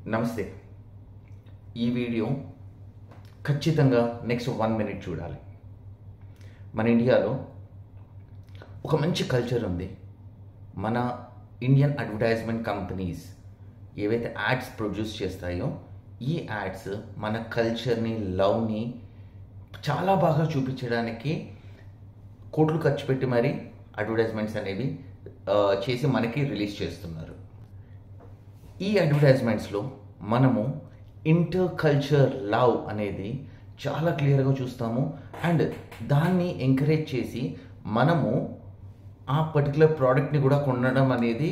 నమస్తే. ఈ వీడియో ఖచ్చితంగా నెక్స్ట్ 1 మినిట్ చూడాలి. మన ఇండియాలో ఒక మంచి కల్చర్ ఉంది. మన ఇండియన్ అడ్వర్టైజ్మెంట్ కంపెనీస్ ఏవైతే యాడ్స్ ప్రొడ్యూస్ చేస్తాయో ఈ యాడ్స్ మన కల్చర్ని, లవ్ని చాలా బాగా చూపించడానికి కోట్లు ఖర్చు పెట్టి మరి అడ్వర్టైజ్మెంట్స్ అనేవి చేసి మనకి రిలీజ్ చేస్తున్నారు. ఈ అడ్వర్టైజ్మెంట్స్లో మనము ఇంటర్ కల్చర్ లవ్ అనేది చాలా క్లియర్గా చూస్తాము. అండ్ దాన్ని ఎంకరేజ్ చేసి మనము ఆ పర్టికులర్ ప్రోడక్ట్ని కూడా కొనడం అనేది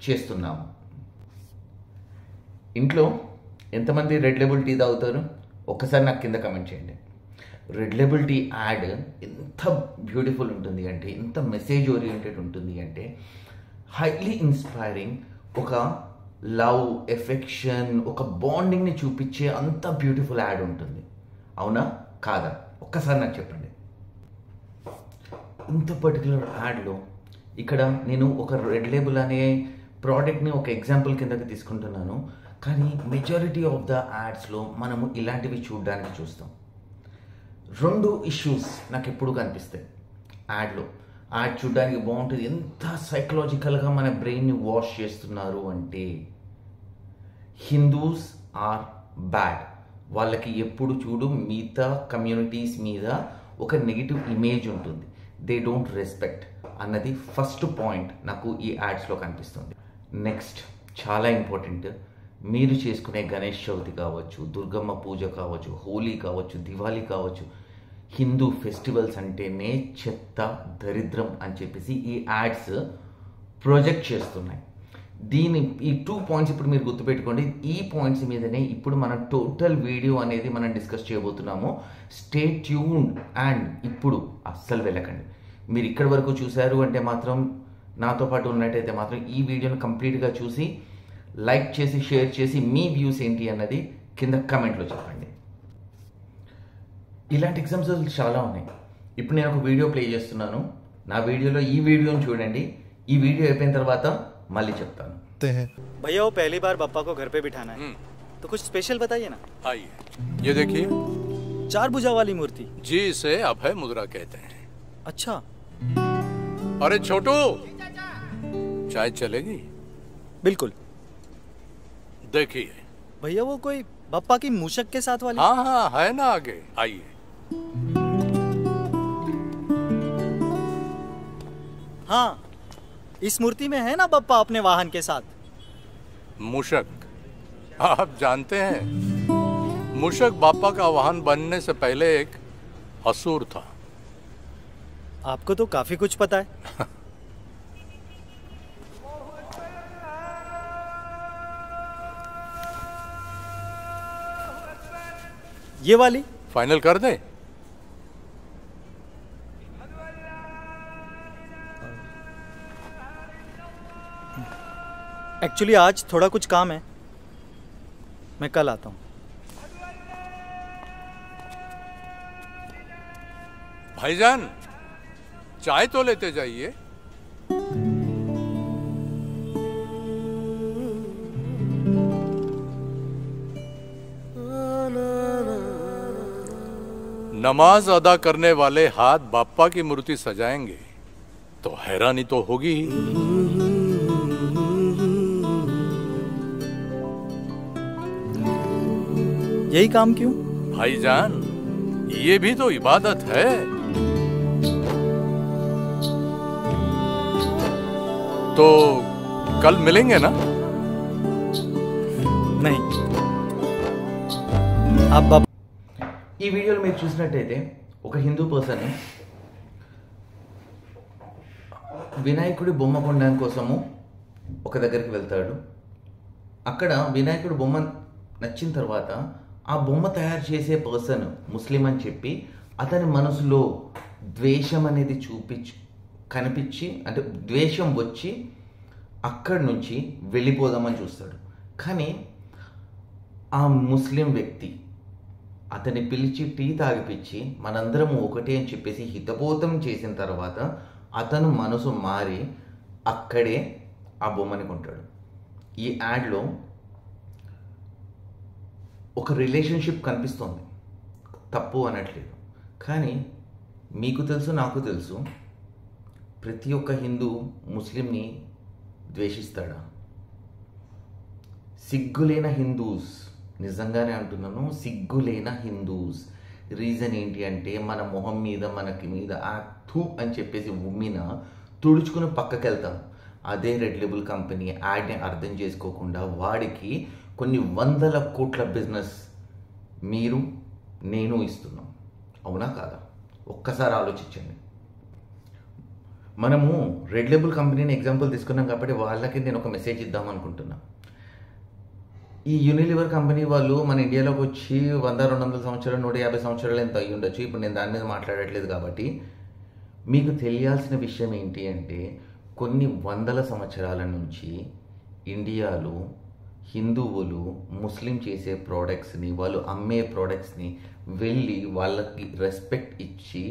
చేస్తున్నాము. ఇంట్లో ఎంతమంది రెడ్ లేబుల్ టీ తాగుతారు? ఒక్కసారి నాకు కింద కమెంట్ చేయండి. రెడ్ లేబుల్ టీ యాడ్ ఎంత బ్యూటిఫుల్ ఉంటుంది అంటే, ఎంత మెసేజ్ ఓరియంటెడ్ ఉంటుంది అంటే, హైలీ ఇన్స్పైరింగ్, ఒక లవ్, ఎఫెక్షన్, ఒక బాండింగ్ని చూపించే అంత బ్యూటిఫుల్ యాడ్ ఉంటుంది. అవునా కాదా? ఒక్కసారి నాకు చెప్పండి. ఇంత పర్టికులర్ యాడ్లో ఇక్కడ నేను ఒక రెడ్ లేబుల్ అనే ప్రోడక్ట్ని ఒక ఎగ్జాంపుల్ కిందకి తీసుకుంటున్నాను. కానీ మెజారిటీ ఆఫ్ ద యాడ్స్లో మనము ఇలాంటివి చూడడానికి చూస్తాం. 2 ఇష్యూస్ నాకు ఎప్పుడు కనిపిస్తాయి యాడ్లో. యాడ్ చూడడానికి బాగుంటుంది, ఎంత సైకలాజికల్గా మన బ్రెయిన్ని వాష్ చేస్తున్నారు అంటే, హిందూస్ ఆర్ బ్యాడ్, వాళ్ళకి ఎప్పుడు చూడు మిగతా కమ్యూనిటీస్ మీద ఒక నెగిటివ్ ఇమేజ్ ఉంటుంది, దే డోంట్ రెస్పెక్ట్ అన్నది ఫస్ట్ పాయింట్ నాకు ఈ యాడ్స్లో కనిపిస్తుంది. నెక్స్ట్ చాలా ఇంపార్టెంట్, మీరు చేసుకునే గణేష్ చవితి కావచ్చు, దుర్గమ్మ పూజ కావచ్చు, హోలీ కావచ్చు, దివాళీ కావచ్చు, హిందూ ఫెస్టివల్స్ అంటేనే చెత్త, దరిద్రం అని చెప్పేసి ఈ యాడ్స్ ప్రొజెక్ట్ చేస్తున్నాయి. ఈ 2 పాయింట్స్ ఇప్పుడు మీరు గుర్తుపెట్టుకోండి. ఈ పాయింట్స్ మీదనే ఇప్పుడు మనం టోటల్ వీడియో అనేది మనం డిస్కస్ చేయబోతున్నాము. Stay tuned. అండ్ ఇప్పుడు అస్సలు వెళ్ళకండి. మీరు ఇక్కడి వరకు చూశారు అంటే మాత్రం, నాతో పాటు ఉన్నట్టయితే మాత్రం ఈ వీడియోని కంప్లీట్గా చూసి లైక్ చేసి, షేర్ చేసి, మీ వ్యూస్ ఏంటి అన్నది కింద కమెంట్లో చెప్పండి. ఇలాంటి ఎగ్జాంపుల్స్ చాలా ఉన్నాయి. ఇప్పుడు నేను ఒక వీడియో ప్లే చేస్తున్నాను. నా వీడియోలో ఈ వీడియోని చూడండి. ఈ వీడియో అయిపోయిన తర్వాత మళ్ళీ చెప్తాను. भैया वो पहली बार बप्पा को घर पे बिठाना है, तो कुछ स्पेशल बताइए ना। आइए, ये देखिए 4 भुजा वाली मूर्ति। जी, इसे अभय मुद्रा कहते हैं। अच्छा। अरे छोटू, चाय चलेगी? बिल्कुल। देखिए भैया वो कोई बप्पा की मूषक के साथ वाली। हाँ हाँ है ना, आगे आइए। हाँ, इस मूर्ति में है ना बप्पा अपने वाहन के साथ। मूषक, आप जानते हैं मूषक बापा का वाहन बनने से पहले एक असुर था। आपको तो काफी कुछ पता है। ये वाली फाइनल कर दे। एक्चुअली आज थोड़ा कुछ काम है, मैं कल आता हूँ। भाईजान, चाय तो लेते जाइए। नमाज अदा करने वाले हाथ बाप्पा की मूर्ति सजाएंगे तो हैरानी तो होगी ही। यही काम क्यों? भाईजान, ये भी तो इबादत है। तो कल मिलेंगे ना? नहीं, आप ఈ వీడియోలో మీరు చూసినట్టయితే ఒక హిందూ పర్సన్ వినాయకుడి బొమ్మ కొనడం కోసము ఒక దగ్గరికి వెళ్తాడు. అక్కడ వినాయకుడి బొమ్మ నచ్చిన తర్వాత ఆ బొమ్మ తయారు చేసే పర్సన్ ముస్లిం అని చెప్పి అతని మనసులో ద్వేషం అనేది కనిపించి, అంటే ద్వేషం వచ్చి అక్కడి నుంచి వెళ్ళిపోదామని చూస్తాడు. కానీ ఆ ముస్లిం వ్యక్తి అతన్ని పిలిచి టీ తాగిపించి మనందరం ఒకటే అని చెప్పేసి హితబోధం చేసిన తర్వాత అతను మనసు మారి అక్కడే ఆ బొమ్మని కొంటాడు. ఈ యాడ్లో ఒక రిలేషన్షిప్ కనిపిస్తుంది, తప్పు అనట్లేదు. కానీ మీకు తెలుసు, నాకు తెలుసు, ప్రతి ఒక్క హిందూ ముస్లింని ద్వేషిస్తాడా? సిగ్గులేన హిందూస్, నిజంగానే అంటున్నాను, సిగ్గులేన హిందూస్. రీజన్ ఏంటి అంటే మన మొహం మీద మనకి మీద థూ అని చెప్పేసి ఉమ్మిన తుడుచుకుని పక్కకి వెళ్తాం. అదే రెడ్ లేబుల్ కంపెనీ యాడ్ని అర్థం చేసుకోకుండా వాడికి కొన్ని వందల కోట్ల బిజినెస్ మీరు నేను ఇస్తున్నాం. అవునా కాదా? ఒక్కసారి ఆలోచించండి. మనము రెడ్ లేబుల్ కంపెనీని ఎగ్జాంపుల్ తీసుకున్నాం కాబట్టి వాళ్ళకి నేను ఒక మెసేజ్ ఇద్దాం అనుకుంటున్నా. ఈ యూనిలివర్ కంపెనీ వాళ్ళు మన ఇండియాలోకి వచ్చి 100-200 సంవత్సరాలు 150 సంవత్సరాలు ఎంత అయ్యి ఉండొచ్చు. ఇప్పుడు నేను దాని మీద మాట్లాడట్లేదు. కాబట్టి మీకు తెలియాల్సిన విషయం ఏంటి అంటే కొన్ని వందల సంవత్సరాల నుంచి ఇండియాలో హిందువులు ముస్లిం చేసే ప్రోడక్ట్స్ని, వాళ్ళు అమ్మే ప్రోడక్ట్స్ని వెళ్ళి వాళ్ళకి రెస్పెక్ట్ ఇచ్చి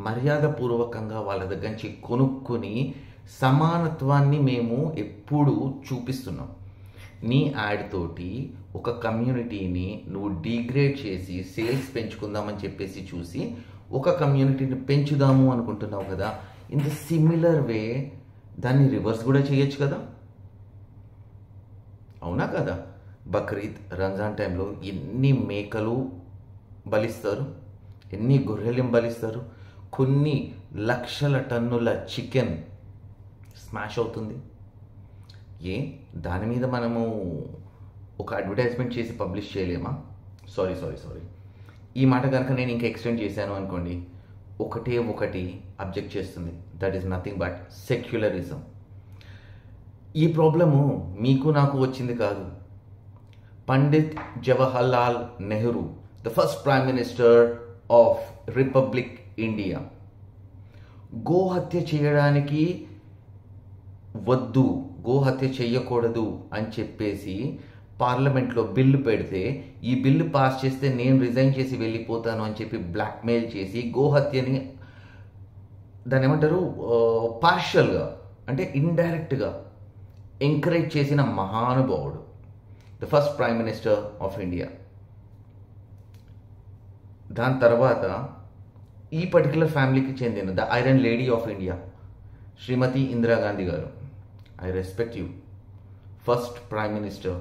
మర్యాదపూర్వకంగా వాళ్ళ దగ్గర నుంచి కొనుక్కొని సమానత్వాన్ని మేము ఎప్పుడూ చూపిస్తున్నాం. నీ యాడ్ తోటి ఒక కమ్యూనిటీని నువ్వు డిగ్రేడ్ చేసి సేల్స్ పెంచుకుందామని చెప్పేసి చూసి ఒక కమ్యూనిటీని పెంచుదాము అనుకుంటున్నావు కదా. ఇన్ ద సిమిలర్ వే దాన్ని రివర్స్ కూడా చేయొచ్చు కదా. అవునా కదా? బక్రీద్, రంజాన్ టైంలో ఎన్ని మేకలు బలిస్తారు, ఎన్ని గొర్రెలు బలిస్తారు, కొన్ని లక్షల టన్నుల చికెన్ స్మాష్ అవుతుంది. దాని మీద మనము ఒక అడ్వర్టైజ్మెంట్ చేసి పబ్లిష్ చేయలేమా? సారీ, ఈ మాట కనుక నేను ఇంకా ఎక్స్టెండ్ చేశాను అనుకోండి, ఒకటి అబ్జెక్ట్ చేస్తుంది. That is nothing but secularism. ఈ ప్రాబ్లము మీకు నాకు వచ్చింది కాదు. Pandit Jawaharlal Nehru, the first prime minister of republic India, గోహత్య చేయడానికి వద్దు, గోహత్య చేయకూడదు అని చెప్పేసి పార్లమెంట్లో బిల్లు పెడితే, ఈ బిల్లు పాస్ చేస్తే నేను రిజైన్ చేసి వెళ్ళిపోతాను అని చెప్పి బ్లాక్మెయిల్ చేసి గోహత్యని దాన్ని ఏమంటారు పార్షియల్గా అంటే ఇండైరెక్ట్గా ఎంకరేజ్ చేసిన మహానుభావుడు, the first prime minister of India. దాని తర్వాత ఈ పర్టికులర్ ఫ్యామిలీకి చెందిన the iron lady of India, Shrimati Indira Gandhi గారు. I respect you, first prime minister,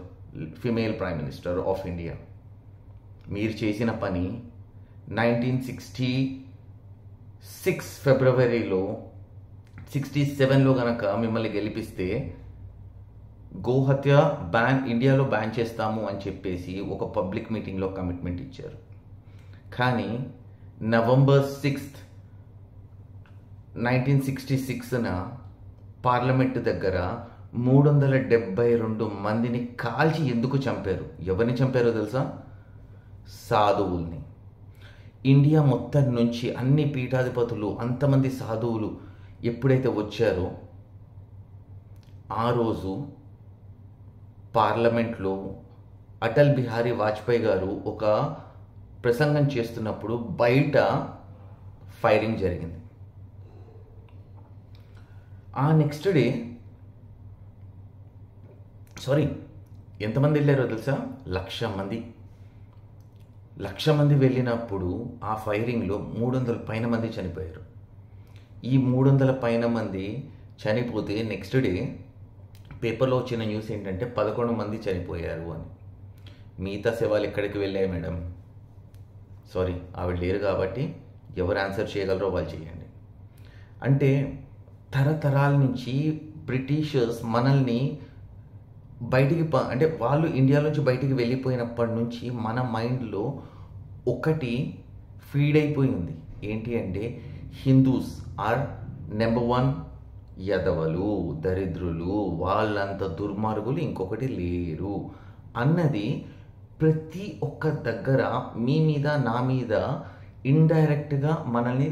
female prime minister of India. మీరు చేసిన పని 1966 ఫిబ్రవరిలో 67లో కనుక మిమ్మల్ని గెలిపిస్తే గోహత్య ఇండియాలో బ్యాన్ చేస్తాము అని చెప్పేసి ఒక పబ్లిక్ మీటింగ్లో కమిట్మెంట్ ఇచ్చారు. కానీ నవంబర్ 6, 1966న పార్లమెంట్ దగ్గర 372 మందిని కాల్చి ఎందుకు చంపారు? ఎవరిని చంపారో తెలుసా? సాధువుల్ని. ఇండియా మొత్తం నుంచి అన్ని పీఠాధిపతులు, అంతమంది సాధువులు ఎప్పుడైతే వచ్చారో ఆ రోజు పార్లమెంట్లో అటల్ బిహారీ వాజ్పేయి గారు ఒక ప్రసంగం చేస్తున్నప్పుడు బయట ఫైరింగ్ జరిగింది. ఆ నెక్స్ట్ డే ఎంతమంది వెళ్ళారో తెలుసా? 1,00,000 మంది. 1,00,000 మంది వెళ్ళినప్పుడు ఆ ఫైరింగ్లో 300 పైన మంది చనిపోయారు. ఈ 300 పైన మంది చనిపోతే నెక్స్ట్ డే పేపర్లో వచ్చిన న్యూస్ ఏంటంటే 11 మంది చనిపోయారు అని. మిగతా శవాలు ఎక్కడికి వెళ్ళాయి మేడం? ఆవిడ లేరు కాబట్టి ఎవరు ఆన్సర్ చేయగలరో వాళ్ళు చేయండి. అంటే తరతరాల నుంచి బ్రిటిషర్స్ మనల్ని బయటికి అంటే వాళ్ళు ఇండియా నుంచి బయటికి వెళ్ళిపోయినప్పటి నుంచి మన మైండ్లో ఒకటి ఫీడ్ అయిపోయింది. ఏంటి అంటే హిందూస్ ఆర్ నెంబర్ 1 యదవలు, దరిద్రులు, వాళ్ళంత దుర్మార్గులు ఇంకొకటి లేరు అన్నది ప్రతి ఒక్క దగ్గర మీ మీద నా మీద ఇండైరెక్ట్గా మనల్ని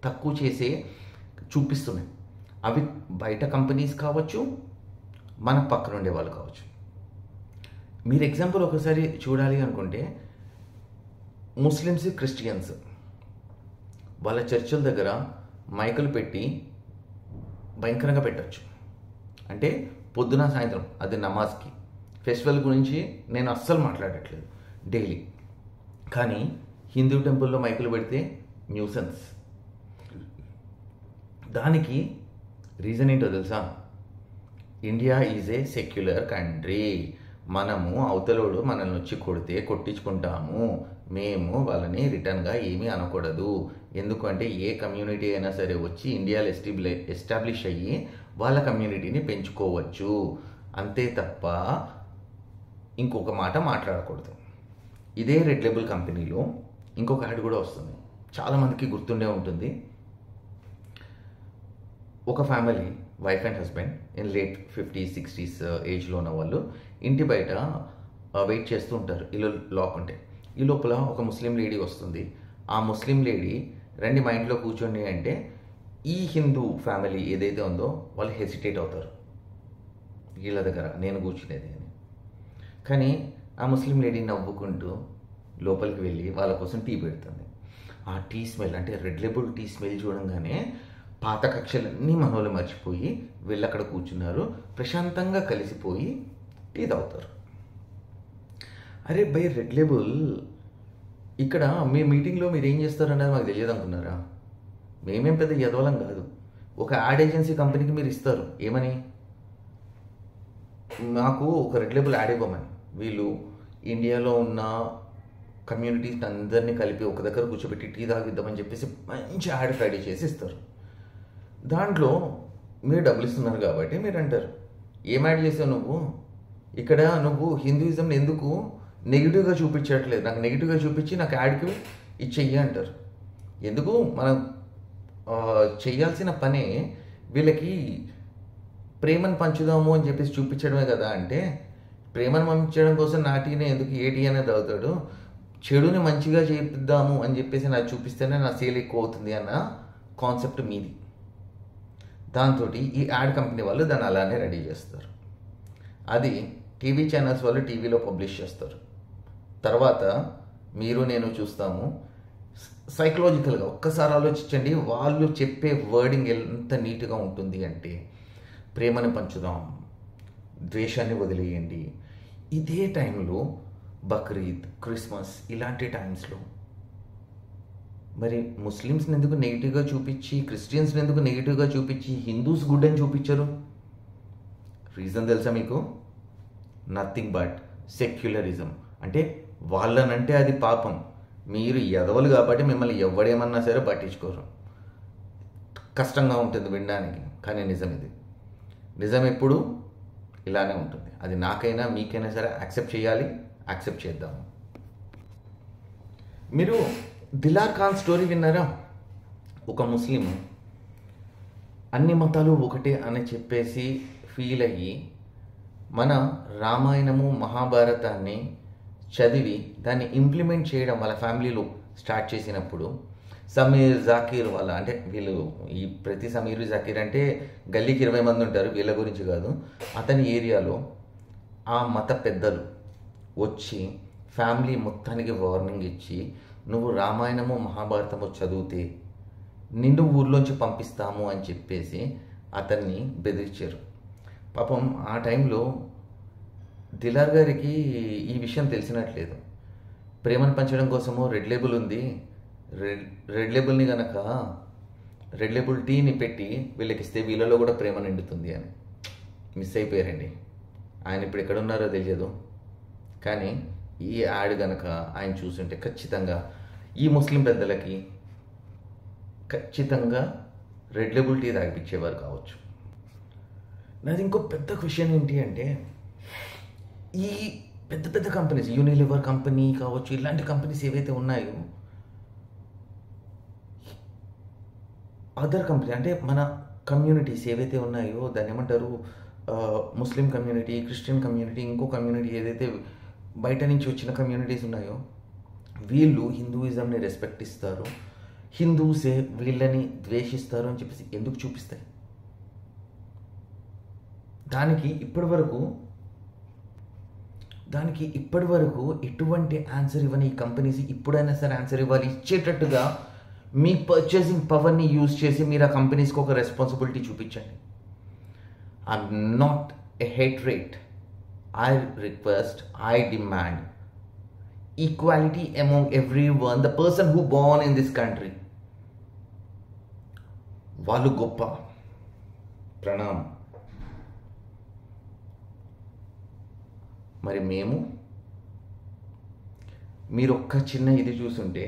తక్కువ చేసే చూపిస్తున్నాయి. అవి బయట కంపెనీస్ కావచ్చు, మన పక్కన ఉండే వాళ్ళు కావచ్చు. మీరు ఎగ్జాంపుల్ ఒకసారి చూడాలి అనుకుంటే ముస్లిమ్స్, క్రిస్టియన్స్ వాళ్ళ చర్చిల దగ్గర మైకులు పెట్టి భయంకరంగా పెట్టచ్చు. అంటే పొద్దున సాయంత్రం అది నమాజ్కి ఫెస్టివల్ గురించి నేను అస్సలు మాట్లాడట్లేదు డైలీ. కానీ హిందూ టెంపుల్లో మైకులు పెడితే న్యూసెన్స్. దానికి రీజన్ ఏంటో తెలుసా? India is a secular country. మనము అవతలోడు మనల్ని వచ్చి కొడితే కొట్టించుకుంటాము, మేము వాళ్ళని రిటర్న్గా ఏమీ అనకూడదు. ఎందుకంటే ఏ కమ్యూనిటీ అయినా సరే వచ్చి ఇండియాలో ఎస్టాబ్లిష్ అయ్యి వాళ్ళ కమ్యూనిటీని పెంచుకోవచ్చు, అంతే తప్ప ఇంకొక మాట మాట్లాడకూడదు. ఇదే రెడ్ లేబుల్ కంపెనీలో ఇంకొక యాడ్ కూడా వస్తుంది, చాలామందికి గుర్తుండే ఉంటుంది. ఒక family, wife and husband in late 50s 60s ఏజ్లో ఉన్న వాళ్ళు ఇంటి బయట వెయిట్ చేస్తూ ఉంటారు, ఇల్లు లాక్ ఉంటే. ఈ లోపల ఒక ముస్లిం లేడీ వస్తుంది. ఆ ముస్లిం లేడీ రండి మా ఇంట్లో కూర్చోండి అంటే ఈ హిందూ ఫ్యామిలీ ఏదైతే ఉందో వాళ్ళు హెసిటేట్ అవుతారు, వీళ్ళ దగ్గర నేను కూర్చునేది అని. కానీ ఆ ముస్లిం లేడీ నవ్వుకుంటూ లోపలికి వెళ్ళి వాళ్ళ కోసం టీ పెడుతుంది. ఆ టీ స్మెల్, అంటే రెడ్ లేబుల్ టీ స్మెల్ చూడంగానే పాత కక్షలన్నీ మనోళ్ళు మర్చిపోయి వీళ్ళు అక్కడ కూర్చున్నారు, ప్రశాంతంగా కలిసిపోయి టీ తాగుతారు. అరే బై రెడ్ లేబుల్, ఇక్కడ మీ మీటింగ్లో మీరు ఏం చేస్తారనేది మాకు తెలియదు అనుకున్నారా? మేమేం పెద్ద యదవలం కాదు. ఒక యాడ్ ఏజెన్సీ కంపెనీకి మీరు ఇస్తారు ఏమని, మాకు ఒక రెడ్ లేబుల్ యాడ్ ఇవ్వమని. వీళ్ళు ఇండియాలో ఉన్న కమ్యూనిటీస్ అందరినీ కలిపి ఒక దగ్గర కూర్చోబెట్టి టీ తాగిద్దామని చెప్పేసి మంచి యాడ్ రెడీ చేసి ఇస్తారు. దాంట్లో మీరు డబ్బులు ఇస్తున్నారు కాబట్టి మీరు అంటారు, ఏం యాడ్ చేసావు నువ్వు? ఇక్కడ నువ్వు హిందూయిజంని ఎందుకు నెగిటివ్గా చూపించట్లేదు, నాకు నెగిటివ్గా చూపించి నాకు యాడ్కి ఇచ్చెయ్యి అంటారు. ఎందుకు? మనం చేయాల్సిన పనే వీళ్ళకి ప్రేమను పంచుదాము అని చెప్పేసి చూపించడమే కదా. అంటే ప్రేమను పంపించడం కోసం నాటినే ఎందుకు ఏటీ అనేది అవుతాడు, చెడుని మంచిగా చేపిద్దాము అని చెప్పేసి నాకు చూపిస్తేనే నా సేల్ ఎక్కువ అవుతుంది అన్న కాన్సెప్ట్ మీది. దాంతో ఈ యాడ్ కంపెనీ వాళ్ళు దాన్ని అలానే రెడీ చేస్తారు. అది టీవీ ఛానల్స్ వాళ్ళు టీవీలో పబ్లిష్ చేస్తారు. తర్వాత మీరు నేను చూస్తాము. సైకలాజికల్గా ఒక్కసారి ఆలోచించండి, వాళ్ళు చెప్పే వర్డింగ్ ఎంత నీట్గా ఉంటుంది అంటే, ప్రేమను పంచుదాం, ద్వేషాన్ని వదిలేయండి. ఇదే టైంలో బక్రీద్, క్రిస్మస్ ఇలాంటి టైమ్స్లో మరి ముస్లిమ్స్ని ఎందుకు నెగిటివ్గా చూపించి, క్రిస్టియన్స్ని ఎందుకు నెగిటివ్గా చూపించి హిందూస్ గుడ్ అని చూపించరు? రీజన్ తెలుసా మీకు? Nothing but secularism. అంటే వాళ్ళనంటే అది పాపం, మీరు ఎదవలు కాబట్టి మిమ్మల్ని ఎవడేమన్నా సరే పట్టించుకోరు. కష్టంగా ఉంటుంది వినడానికి, కానీ నిజం ఇది. నిజం ఎప్పుడు ఇలానే ఉంటుంది. అది నాకైనా మీకైనా సరే యాక్సెప్ట్ చేయాలి, యాక్సెప్ట్ చేద్దాము. మీరు దిలార్ ఖాన్ స్టోరీ విన్నారా? ఒక ముస్లిం అన్ని మతాలు ఒకటే అని చెప్పేసి ఫీల్ అయ్యి మన రామాయణము మహాభారతాన్ని చదివి దాన్ని ఇంప్లిమెంట్ చేయడం వాళ్ళ ఫ్యామిలీలో స్టార్ట్ చేసినప్పుడు సమీర్ జాకీర్ వాళ్ళ, అంటే వీళ్ళు ఈ ప్రతి సమీర్ జాకీర్ అంటే గల్లీకి 20 మంది ఉంటారు, వీళ్ళ గురించి కాదు, అతని ఏరియాలో ఆ మత పెద్దలు వచ్చి ఫ్యామిలీ మొత్తానికి వార్నింగ్ ఇచ్చి, నువ్వు రామాయణము మహాభారతము చదివితే నిన్ను ఊర్లోంచి పంపిస్తాము అని చెప్పేసి అతన్ని బెదిరించారు. పాపం ఆ టైంలో దిలార్ గారికి ఈ విషయం తెలిసినట్లేదు. ప్రేమను పంచడం కోసము రెడ్ లేబుల్ ఉంది, రెడ్ లేబుల్ని కనుక రెడ్ లేబుల్ టీని పెట్టి వీళ్ళకి ఇస్తే వీళ్ళలో కూడా ప్రేమ నిండుతుంది అని మిస్ అయిపోయారండి. ఆయన ఇప్పుడు ఎక్కడున్నారో తెలియదు, కానీ ఈ యాడ్ కనుక ఆయన చూస్తుంటే ఖచ్చితంగా ఈ ముస్లిం పెద్దలకి ఖచ్చితంగా రెడ్ లేబుల్ టీ తాగిపించేవారు కావచ్చు. నాది ఇంకో పెద్ద క్వశ్చన్ ఏంటి అంటే, ఈ పెద్ద పెద్ద కంపెనీస్, యూనిలివర్ కంపెనీ కావచ్చు, ఇలాంటి కంపెనీస్ ఏవైతే ఉన్నాయో, అదర్ కంపెనీ అంటే మన కమ్యూనిటీస్ ఏవైతే ఉన్నాయో దాన్ని ఏమంటారు, ముస్లిం కమ్యూనిటీ, క్రిస్టియన్ కమ్యూనిటీ, ఇంకో కమ్యూనిటీ ఏదైతే బయట నుంచి వచ్చిన కమ్యూనిటీస్ ఉన్నాయో, వీళ్ళు హిందూయిజంని రెస్పెక్ట్ ఇస్తారు, హిందూసే వీళ్ళని ద్వేషిస్తారు అని చెప్పేసి ఎందుకు చూపిస్తాయి? దానికి ఇప్పటి వరకు ఎటువంటి ఆన్సర్ ఇవ్వని ఈ కంపెనీస్ ఇప్పుడైనా సరే ఆన్సర్ ఇవ్వాలి. ఇచ్చేటట్టుగా మీ పర్చేసింగ్ పవర్ని యూజ్ చేసి మీరు ఆ కంపెనీస్కి ఒక రెస్పాన్సిబిలిటీ చూపించండి. I'm not a hate rate, I request, I demand equality among everyone, the person who born in this country. వాళ్ళు గొప్ప, ప్రణామం. మరి మేము, మీరు ఒక్క చిన్న ఇది చూసుంటే,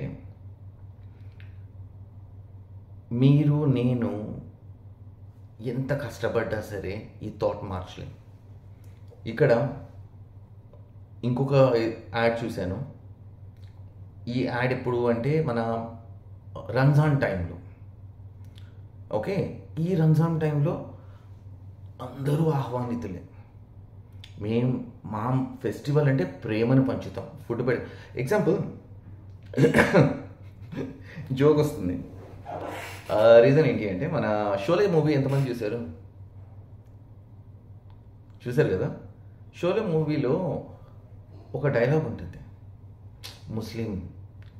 మీరు నేను ఎంత కష్టపడ్డా సరే ఈ థాట్ మార్చలేం. ఇక్కడ ఇంకొక యాడ్ చూశాను. ఈ యాడ్ ఎప్పుడు అంటే మన రంజాన్ టైంలో. ఓకే, ఈ రంజాన్ టైంలో అందరూ ఆహ్వానితులే. మా ఫెస్టివల్ అంటే ప్రేమను పంచుతాం, ఫుడ్ ఎగ్జాంపుల్ జోక్ వస్తుంది. రీజన్ ఏంటి అంటే, మన షోలే మూవీ ఎంతమంది చూశారు కదా. షోలే మూవీలో ఒక డైలాగ్ ఉంటుంది, ముస్లిం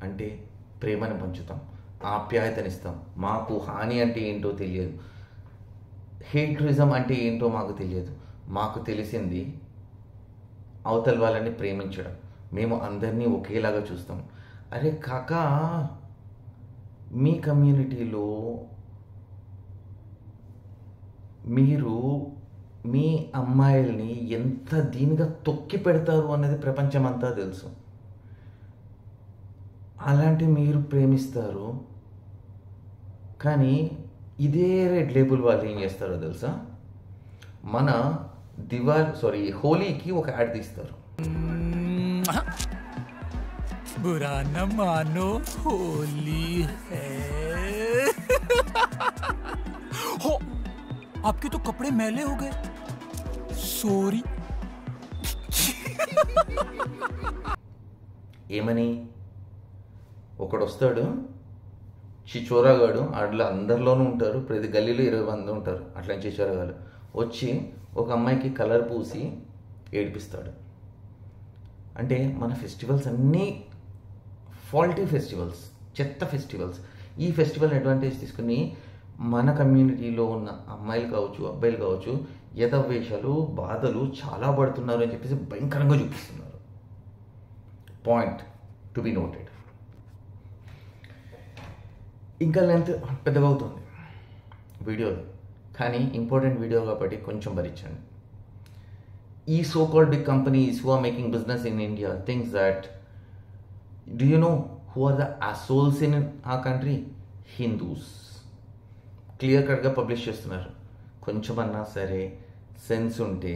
అంటే ప్రేమను పంచుతాం, ఆప్యాయతనిస్తాం, మాకు హాని అంటే ఏంటో తెలియదు, హేట్రిజం అంటే ఏంటో మాకు తెలియదు, మాకు తెలిసింది అవతల వాళ్ళని ప్రేమించడం, మేము అందరినీ ఒకేలాగా చూస్తాం. అరే కాకా, మీ కమ్యూనిటీలో మీరు మీ అమ్మాయిల్ని ఎంత దీనిగా తొక్కి పెడతారు అన్నది ప్రపంచమంతా తెలుసు. అలాంటి మీరు ప్రేమిస్తారు, కానీ ఇదే రెడ్ లేబుల్ వాళ్ళు ఏం చేస్తారో తెలుసా, మన హోలీకి ఒక యాడ్ తీస్తారు. बुरा न मानो होली है। हो, आपके तो कपड़े मैले हो गए, सॉरी। ఏమని ఒకడు వస్తాడు, చిచోరాగాడు, అట్లా అందరిలోనూ ఉంటారు, ప్రతి గల్లీలో 20 మంది ఉంటారు అట్లా చిచోరాగాడు, వచ్చి ఒక అమ్మాయికి కలర్ పూసి ఏడిపిస్తాడు. అంటే మన ఫెస్టివల్స్ అన్నీ ఫాల్టీ ఫెస్టివల్స్, చెత్త ఫెస్టివల్స్. ఈ ఫెస్టివల్ అడ్వాంటేజ్ తీసుకుని మన కమ్యూనిటీలో ఉన్న అమ్మాయిలు కావచ్చు, అబ్బాయిలు కావచ్చు, యథవేషాలు, బాధలు చాలా పడుతున్నారు అని చెప్పేసి భయంకరంగా చూపిస్తున్నారు. Point to be noted. ఇంకా లెంత్ పెద్దగా అవుతుంది వీడియోలో, కానీ ఇంపార్టెంట్ వీడియో కాబట్టి కొంచెం భరించండి. ఈ so called big companies who are making business in India thinks that, do you know who are the assholes in our country? Hindus. Clear కట్గా పబ్లిష్ చేస్తున్నారు. కొంచెమన్నా సరే సెన్స్ ఉంటే,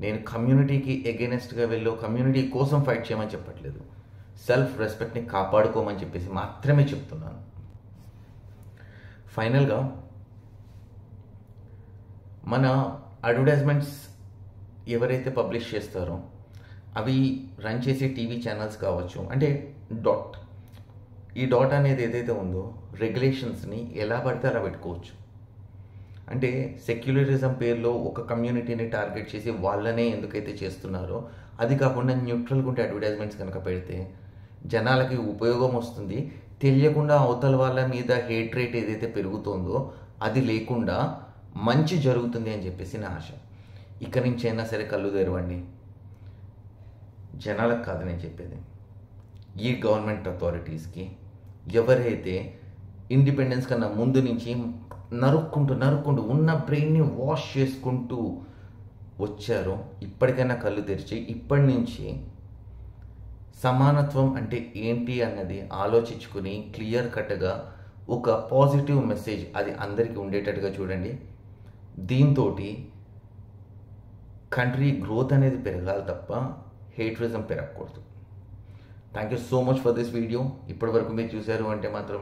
నేను కమ్యూనిటీకి ఎగెనెస్ట్గా వెళ్ళో కమ్యూనిటీ కోసం ఫైట్ చేయమని చెప్పట్లేదు, సెల్ఫ్ రెస్పెక్ట్ని కాపాడుకోమని చెప్పేసి మాత్రమే చెప్తున్నాను. ఫైనల్గా మన అడ్వర్టైజ్మెంట్స్ ఎవరైతే పబ్లిష్ చేస్తారో అవి రన్ చేసే టీవీ ఛానల్స్ కావచ్చు, అంటే ఈ డాట్ అనేది ఏదైతే ఉందో రెగ్యులేషన్స్ని ఎలా పడితే అలా పెట్టుకోవచ్చు. అంటే సెక్యులరిజం పేరులో ఒక కమ్యూనిటీని టార్గెట్ చేసి వాళ్ళనే ఎందుకైతే చేస్తున్నారో, అది కాకుండా న్యూట్రల్గా ఉంటే అడ్వర్టైజ్మెంట్స్ కనుక పెడితే జనాలకి ఉపయోగం వస్తుంది. తెలియకుండా అవతల వాళ్ళ మీద హేట్ రేట్ ఏదైతే పెరుగుతుందో అది లేకుండా మంచి జరుగుతుంది అని చెప్పేసి నా ఆశ. ఇక్కడి నుంచి అయినా సరే కళ్ళు తెరవండి. జనాలకు కాదు నేను చెప్పేది, ఈ గవర్నమెంట్ అథారిటీస్కి, ఎవరైతే ఇండిపెండెన్స్ కన్నా ముందు నుంచి నరుక్కుంటూ ఉన్న బ్రెయిన్ని వాష్ చేసుకుంటూ వచ్చారో, ఇప్పటికైనా కళ్ళు తెరిచి ఇప్పటి నుంచి సమానత్వం అంటే ఏంటి అన్నది ఆలోచించుకుని క్లియర్ కట్గా ఒక పాజిటివ్ మెసేజ్ అది అందరికీ ఉండేటట్టుగా చూడండి. దీంతో కంట్రీ గ్రోత్ అనేది పెరగాలి తప్ప హేట్రిజం పెరగకూడదు. Thank you so much for this video. ఇప్పటి వరకు మీరు చూశారు అంటే మాత్రం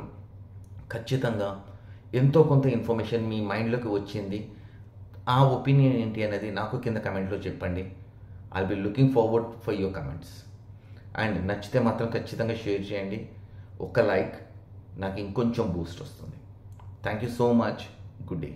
ఖచ్చితంగా ఎంతో కొంత ఇన్ఫర్మేషన్ మీ మైండ్లోకి వచ్చింది. ఆ ఒపీనియన్ ఏంటి అనేది నాకు కింద కమెంట్లో చెప్పండి. I will be looking forward for your comments. And నచ్చితే మాత్రం ఖచ్చితంగా షేర్ చేయండి. ఒక లైక్ నాకు ఇంకొంచెం బూస్ట్ వస్తుంది. Thank you so much. Good day.